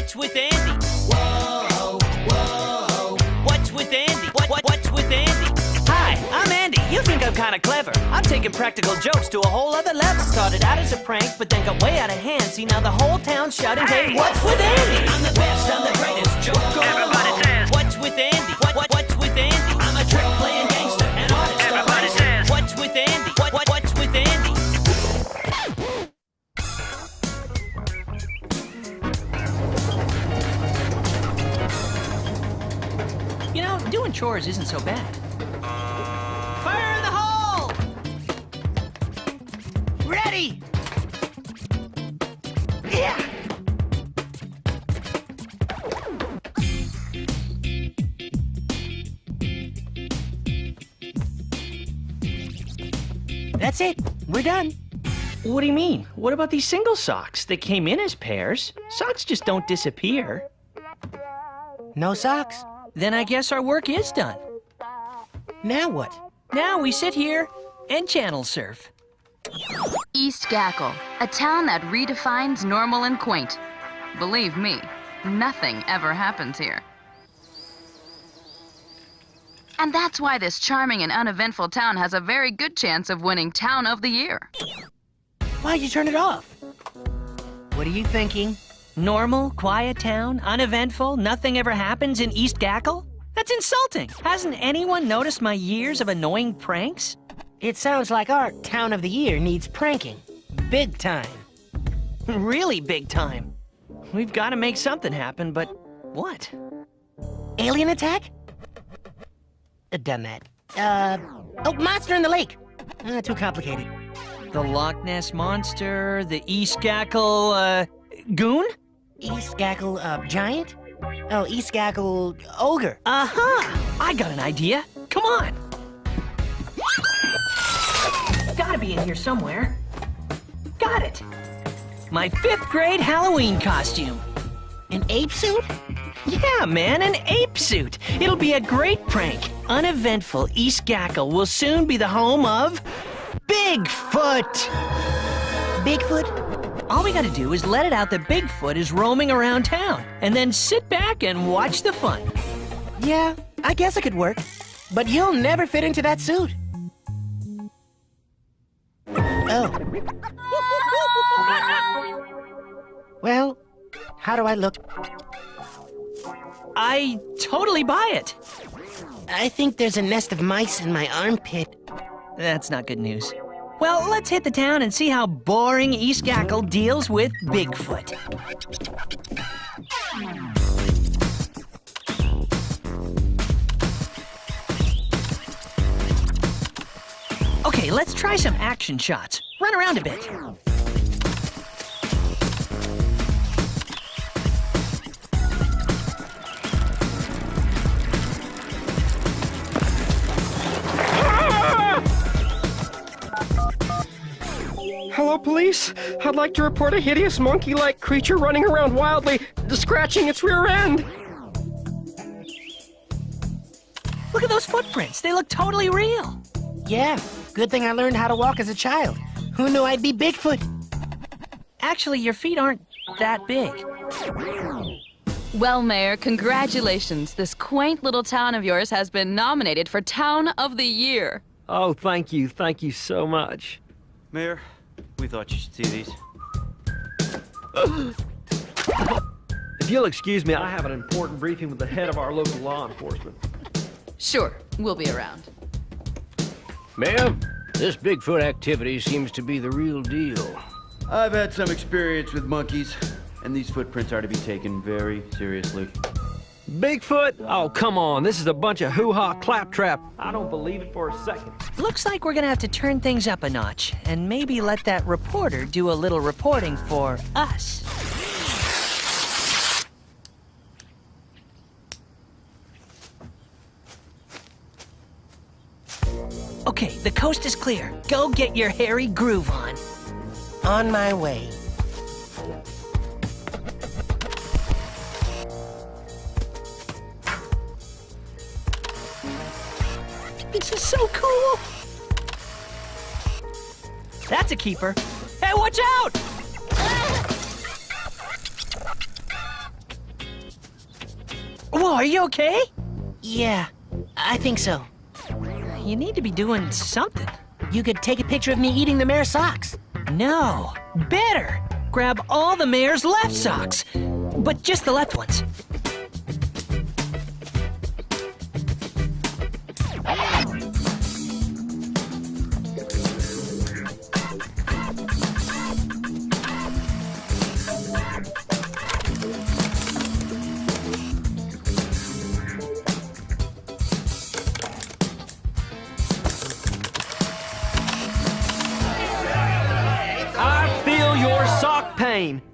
What's with Andy? Whoa, whoa. What's with Andy? What's with Andy? Hi, I'm Andy. You think I'm kind of clever. I'm taking practical jokes to a whole other level. Started out as a prank, but then got way out of hand. See, now the whole town's shouting, hey, what's with Andy? I'm the best, I'm the greatest joke. Everybody says, what's with Andy? What's with Andy? I'm a trick-playing gangster, an artist. Everybody says, what's with Andy? What's with Andy? You know, doing chores isn't so bad. Fire in the hole! Ready! Yeah! That's it. We're done. What do you mean? What about these single socks? They came in as pairs. Socks just don't disappear. No socks? Then I guess our work is done. Now what? Now we sit here and channel surf. East Gackle, a town that redefines normal and quaint. Believe me, nothing ever happens here. And that's why this charming and uneventful town has a very good chance of winning Town of the Year. Why'd you turn it off? What are you thinking? Normal, quiet town, uneventful, nothing ever happens in East Gackle? That's insulting. Hasn't anyone noticed my years of annoying pranks? It sounds like our Town of the Year needs pranking. Big time. Really big time. We've got to make something happen, but what? Alien attack? Done that. Oh, monster in the lake. Too complicated. The Loch Ness Monster, the East Gackle, goon? East Gackle, giant? Oh, East Gackle, ogre. Uh-huh! I got an idea. Come on! Gotta be in here somewhere. Got it! My 5th grade Halloween costume. An ape suit? Yeah, man, an ape suit. It'll be a great prank. Uneventful East Gackle will soon be the home of Bigfoot. Bigfoot? All we gotta do is let it out that Bigfoot is roaming around town, and then sit back and watch the fun. Yeah, I guess it could work. But you'll never fit into that suit. Oh. Well, how do I look? I totally buy it. I think there's a nest of mice in my armpit. That's not good news. Well, let's hit the town and see how boring East Gackle deals with Bigfoot. Okay, let's try some action shots. Run around a bit. Hello, police. I'd like to report a hideous monkey-like creature running around wildly, scratching its rear end. Look at those footprints. They look totally real. Yeah, good thing I learned how to walk as a child. Who knew I'd be Bigfoot? Actually, your feet aren't that big. Well, Mayor, congratulations. This quaint little town of yours has been nominated for Town of the Year. Oh, thank you so much. Mayor, we thought you should see these. If you'll excuse me, I have an important briefing with the head of our local law enforcement. Sure, we'll be around. Ma'am, this Bigfoot activity seems to be the real deal. I've had some experience with monkeys, and these footprints are to be taken very seriously. Bigfoot? Oh, come on. This is a bunch of hoo-ha claptrap. I don't believe it for a second. Looks like we're gonna have to turn things up a notch and maybe let that reporter do a little reporting for us. Okay, the coast is clear. Go get your hairy groove on. On my way. This is so cool. That's a keeper. Hey, watch out! Whoa, are you okay? Yeah, I think so. You need to be doing something. You could take a picture of me eating the mayor's socks. No, better. Grab all the mayor's left socks, but just the left ones.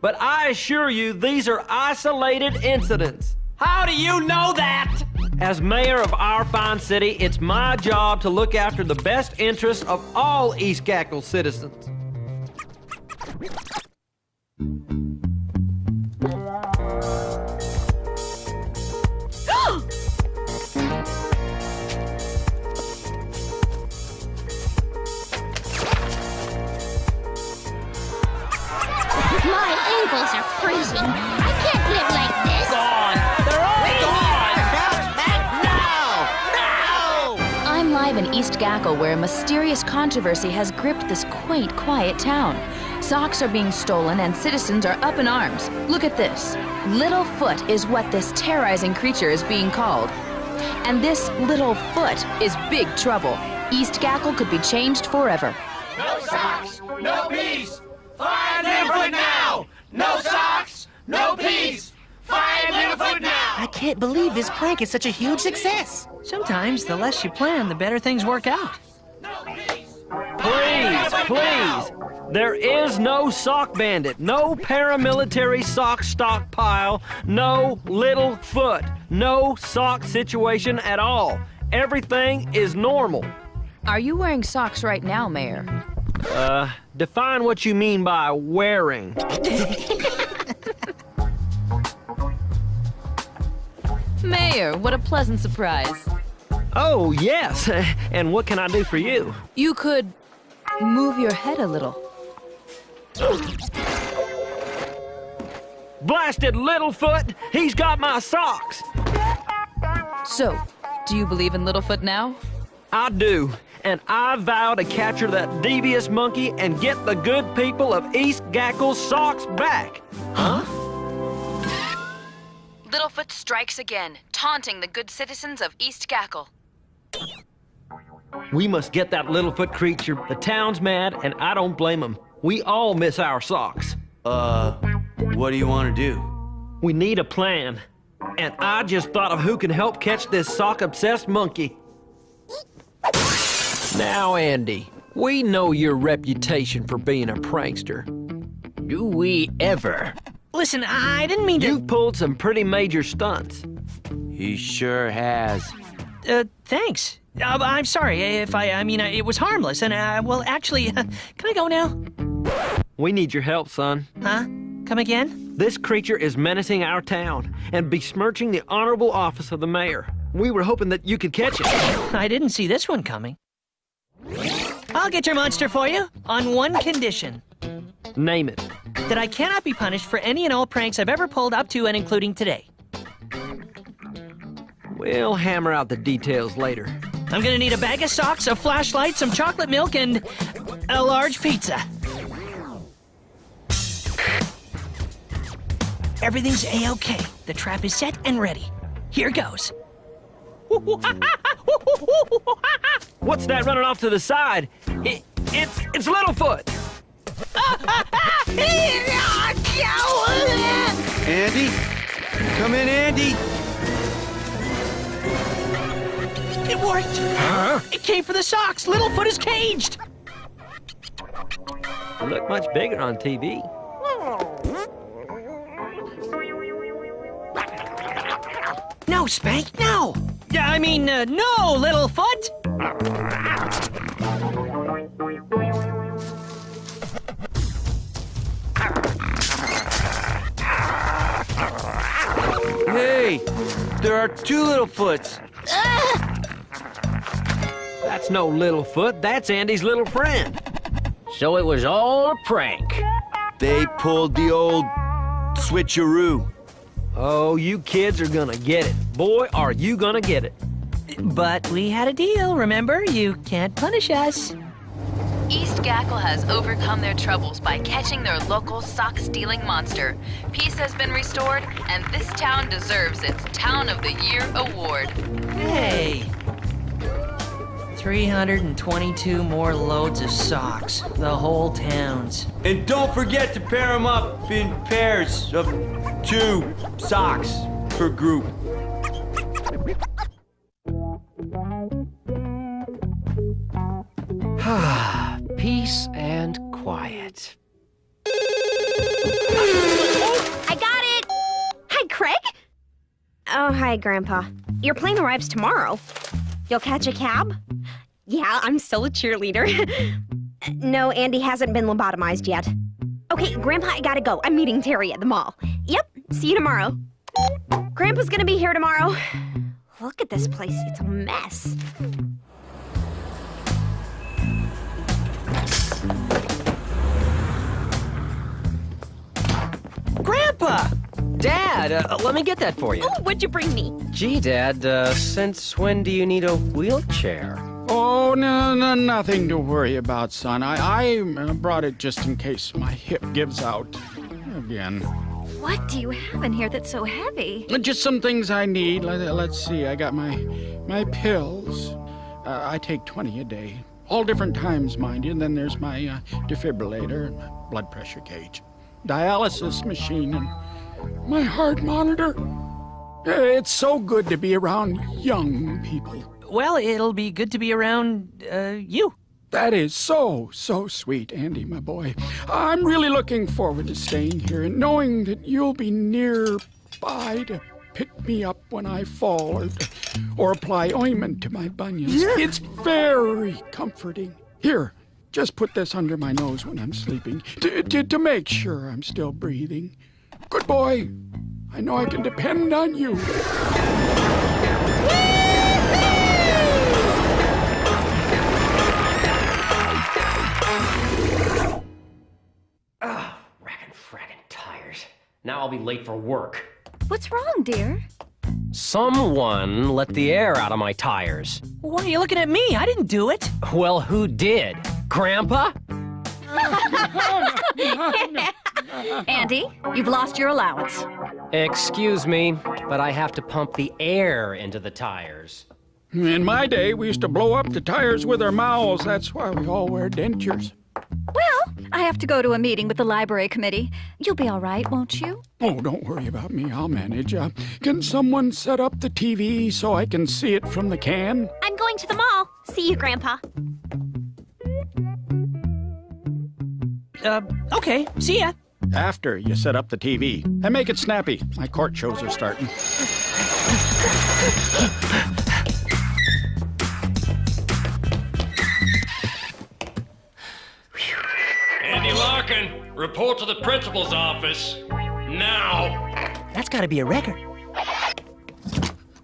But I assure you, these are isolated incidents. How do you know that? As mayor of our fine city, it's my job to look after the best interests of all East Gackle citizens. My ankles are freezing. I can't live like this. Gone. They're all gone. No! I'm live in East Gackle, where a mysterious controversy has gripped this quaint, quiet town. Socks are being stolen and citizens are up in arms. Look at this. Littlefoot is what this terrorizing creature is being called. And this little foot is big trouble. East Gackle could be changed forever. No socks, no peace. Find Littlefoot now! No socks, no peace. Find Littlefoot now! I can't believe this prank is such a huge success. Sometimes the less you plan, the better things work out. Please, please. There is no sock bandit, no paramilitary sock stockpile, no Littlefoot, no sock situation at all. Everything is normal. Are you wearing socks right now, Mayor? Define what you mean by wearing. Mayor, what a pleasant surprise. Oh, yes. And what can I do for you? You could move your head a little. Blasted Littlefoot! He's got my socks! So, do you believe in Littlefoot now? I do. And I vow to capture that devious monkey and get the good people of East Gackle's socks back. Huh? Littlefoot strikes again, taunting the good citizens of East Gackle. We must get that Littlefoot creature. The town's mad, and I don't blame them. We all miss our socks. What do you want to do? We need a plan. And I just thought of who can help catch this sock-obsessed monkey. Now, Andy, we know your reputation for being a prankster. Do we ever? Listen, I didn't mean to... You've pulled some pretty major stunts. He sure has. Thanks. I'm sorry if it was harmless, and, well, actually, can I go now? We need your help, son. Huh? Come again? This creature is menacing our town and besmirching the honorable office of the mayor. We were hoping that you could catch it. I didn't see this one coming. I'll get your monster for you, on one condition. Name it. That I cannot be punished for any and all pranks I've ever pulled up to and including today. We'll hammer out the details later. I'm gonna need a bag of socks, a flashlight, some chocolate milk, and a large pizza. Everything's A-okay. The trap is set and ready. Here goes. What's that running off to the side? It's Littlefoot. Andy? Come in, Andy. It worked. Huh? It came for the socks. Littlefoot is caged. You look much bigger on TV. No, Spank, no. I mean, no, Littlefoot. Hey, there are two Littlefoots. That's no Littlefoot. That's Andy's little friend. So it was all a prank. They pulled the old switcheroo. Oh, you kids are gonna get it. Boy, are you gonna get it. But we had a deal, remember? You can't punish us. East Gackle has overcome their troubles by catching their local sock-stealing monster. Peace has been restored, and this town deserves its Town of the Year award. Hey! 322 more loads of socks. The whole town's. And don't forget to pair them up in pairs of 2 socks per group. Peace and quiet. I got it! Hi, Craig! Oh, hi, Grandpa. Your plane arrives tomorrow. You'll catch a cab? Yeah, I'm still a cheerleader. No, Andy hasn't been lobotomized yet. Okay, Grandpa, I gotta go. I'm meeting Terry at the mall. Yep, see you tomorrow. Grandpa's gonna be here tomorrow. Look at this place, it's a mess. Grandpa! Dad, let me get that for you. Oh, what'd you bring me? Gee, Dad, since when do you need a wheelchair? Oh, no, nothing to worry about, son. I brought it just in case my hip gives out again. What do you have in here that's so heavy? Just some things I need. Let's see. I got my pills. I take 20 a day. All different times, mind you. And then there's my defibrillator, blood pressure gauge, dialysis machine, and my heart monitor. It's so good to be around young people. Well, it'll be good to be around, you. That is so sweet, Andy, my boy. I'm really looking forward to staying here and knowing that you'll be nearby to pick me up when I fall or apply ointment to my bunions. It's very comforting. Here, just put this under my nose when I'm sleeping to make sure I'm still breathing. Good boy. I know I can depend on you. Frackin' tires. Now I'll be late for work. What's wrong, dear? Someone let the air out of my tires. Why are you looking at me? I didn't do it. Well, who did? Grandpa? Andy, you've lost your allowance. Excuse me, but I have to pump the air into the tires. In my day, we used to blow up the tires with our mouths. That's why we all wear dentures. Well, I have to go to a meeting with the library committee. You'll be all right, won't you? Oh, don't worry about me. I'll manage. Can someone set up the TV so I can see it from the can? I'm going to the mall. See you, Grandpa. Okay. See ya. After you set up the TV. And make it snappy. My court shows are starting. Andy Larkin, report to the principal's office. Now! That's gotta be a record.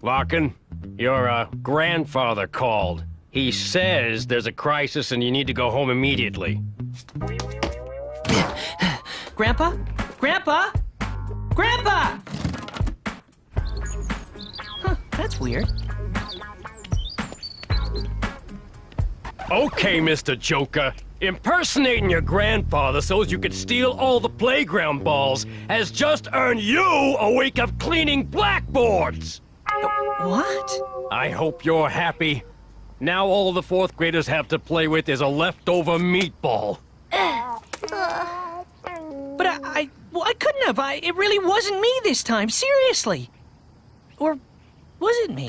Larkin, your grandfather called. He says there's a crisis and you need to go home immediately. Grandpa? Grandpa? Grandpa! Huh, that's weird. Okay, Mr. Joker. Impersonating your grandfather so as you could steal all the playground balls has just earned you a week of cleaning blackboards! What? I hope you're happy. Now all the fourth graders have to play with is a leftover meatball. But I couldn't have. It really wasn't me this time, seriously. Or was it me?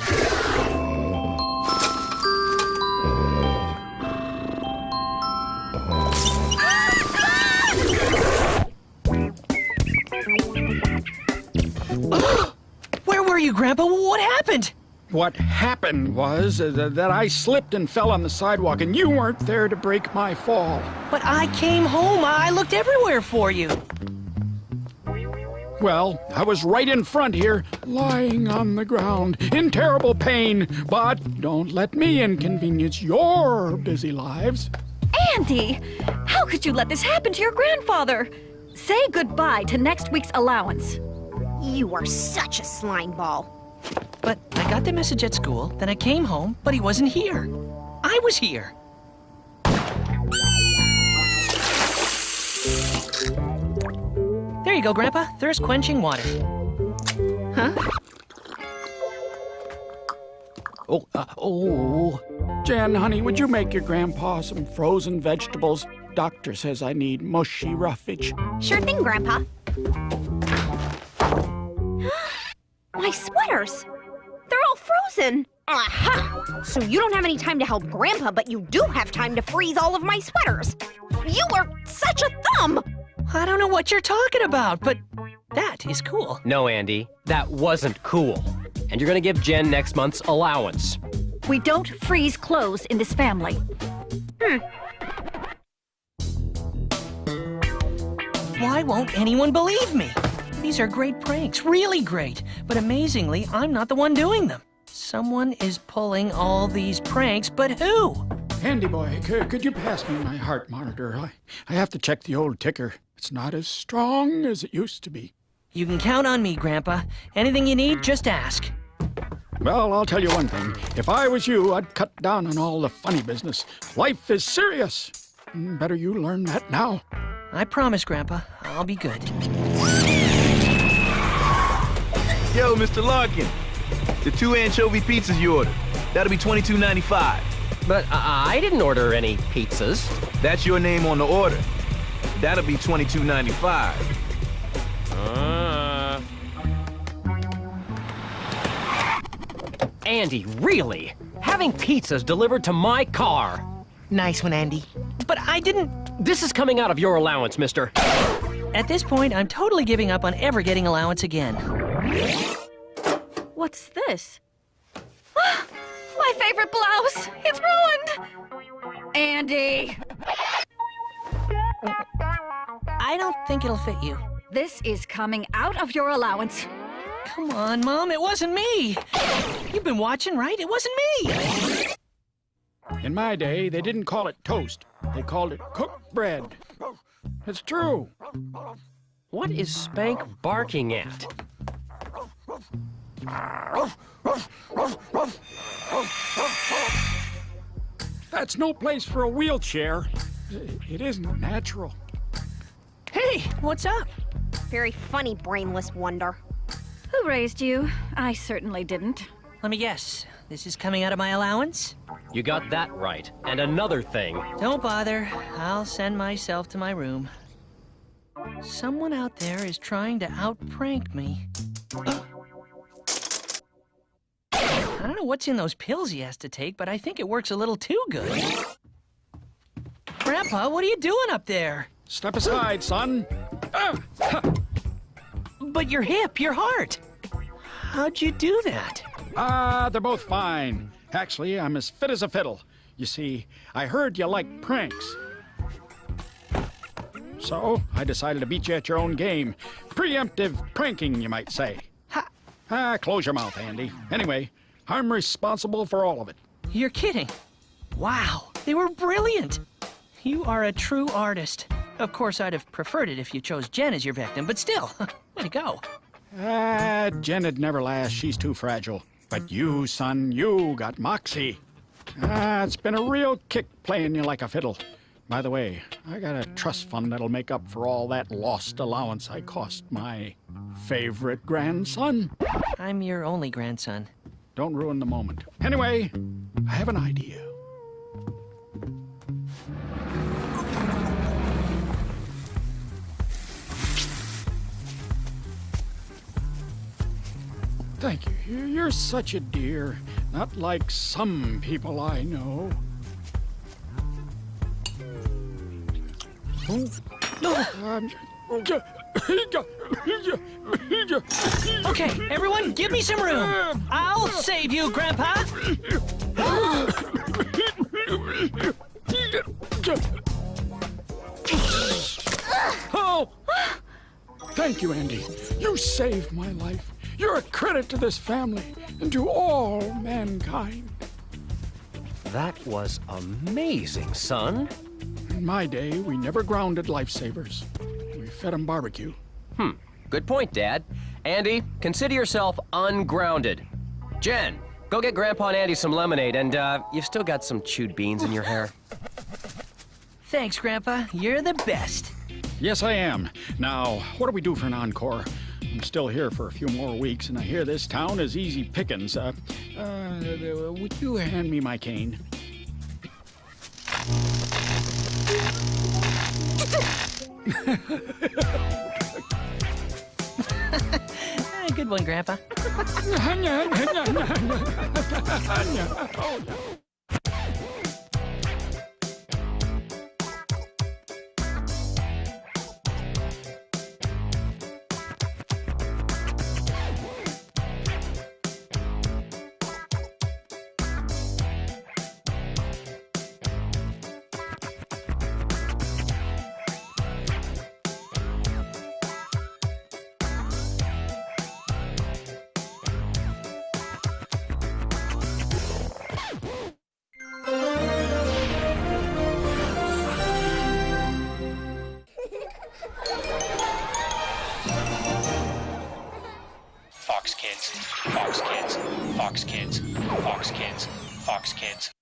Where were you, Grandpa? What happened? What happened was that I slipped and fell on the sidewalk, and you weren't there to break my fall. But I came home. I looked everywhere for you. Well, I was right in front here, lying on the ground, in terrible pain. But don't let me inconvenience your busy lives. Andy, how could you let this happen to your grandfather? Say goodbye to next week's allowance. You are such a slime ball. But I got the message at school, then I came home, but he wasn't here. I was here. There you go, Grandpa. Thirst-quenching water. Huh? Jen, honey, would you make your grandpa some frozen vegetables? Doctor says I need mushy roughage. Sure thing, Grandpa. My sweaters! They're all frozen! Aha! So you don't have any time to help Grandpa, but you do have time to freeze all of my sweaters! You are such a thumb! I don't know what you're talking about, but that is cool. No, Andy, that wasn't cool. And you're gonna give Jen next month's allowance. We don't freeze clothes in this family. Why won't anyone believe me? These are great pranks, really great. But amazingly, I'm not the one doing them. Someone is pulling all these pranks, but who? Andy boy, could you pass me my heart monitor? I have to check the old ticker. It's not as strong as it used to be. You can count on me, Grandpa. Anything you need, just ask. Well, I'll tell you one thing. If I was you, I'd cut down on all the funny business. Life is serious. Better you learn that now. I promise, Grandpa. I'll be good. Yo, Mr. Larkin. The 2 anchovy pizzas you ordered. That'll be $22.95. But I didn't order any pizzas. That's your name on the order. That'll be $22.95. Andy, really? Having pizzas delivered to my car? Nice one, Andy. But I didn't... This is coming out of your allowance, mister. At this point, I'm totally giving up on ever getting allowance again. What's this? My favorite blouse! It's ruined! Andy! I don't think it'll fit you. This is coming out of your allowance. Come on, Mom, it wasn't me. You've been watching, right? It wasn't me. In my day, they didn't call it toast. They called it cooked bread. It's true. What is Spank barking at? That's no place for a wheelchair. It isn't natural. Hey, what's up? Very funny, brainless wonder. Who raised you? I certainly didn't. Let me guess. This is coming out of my allowance? You got that right. And another thing. Don't bother. I'll send myself to my room. Someone out there is trying to out-prank me. I don't know what's in those pills he has to take, but I think it works a little too good. Grandpa, what are you doing up there? Step aside, son. But your hip, your heart. How'd you do that? They're both fine. Actually, I'm as fit as a fiddle. You see, I heard you like pranks. So, I decided to beat you at your own game. Preemptive pranking, you might say. Close your mouth, Andy. Anyway, I'm responsible for all of it. You're kidding. Wow, they were brilliant. You are a true artist. Of course, I'd have preferred it if you chose Jen as your victim, but still, way to go. Jen'd never last. She's too fragile. But you, son, you got moxie. It's been a real kick playing you like a fiddle. By the way, I got a trust fund that'll make up for all that lost allowance I cost my favorite grandson. I'm your only grandson. Don't ruin the moment. Anyway, I have an idea. Thank you. You're such a dear. Not like some people I know. Okay, everyone, give me some room. I'll save you, Grandpa. Oh! Thank you, Andy. You saved my life. You're a credit to this family and to all mankind. That was amazing, son. In my day, we never grounded lifesavers. We fed them barbecue. Good point, Dad. Andy, consider yourself ungrounded. Jen, go get Grandpa and Andy some lemonade, and you've still got some chewed beans in your hair. Thanks, Grandpa. You're the best. Yes, I am. Now, what do we do for an encore? I'm still here for a few more weeks, and I hear this town is easy pickings. Would you hand me my cane? Good one, Grandpa. Oh, no. Fox Kids, Fox Kids, Fox Kids, Fox Kids, Fox Kids.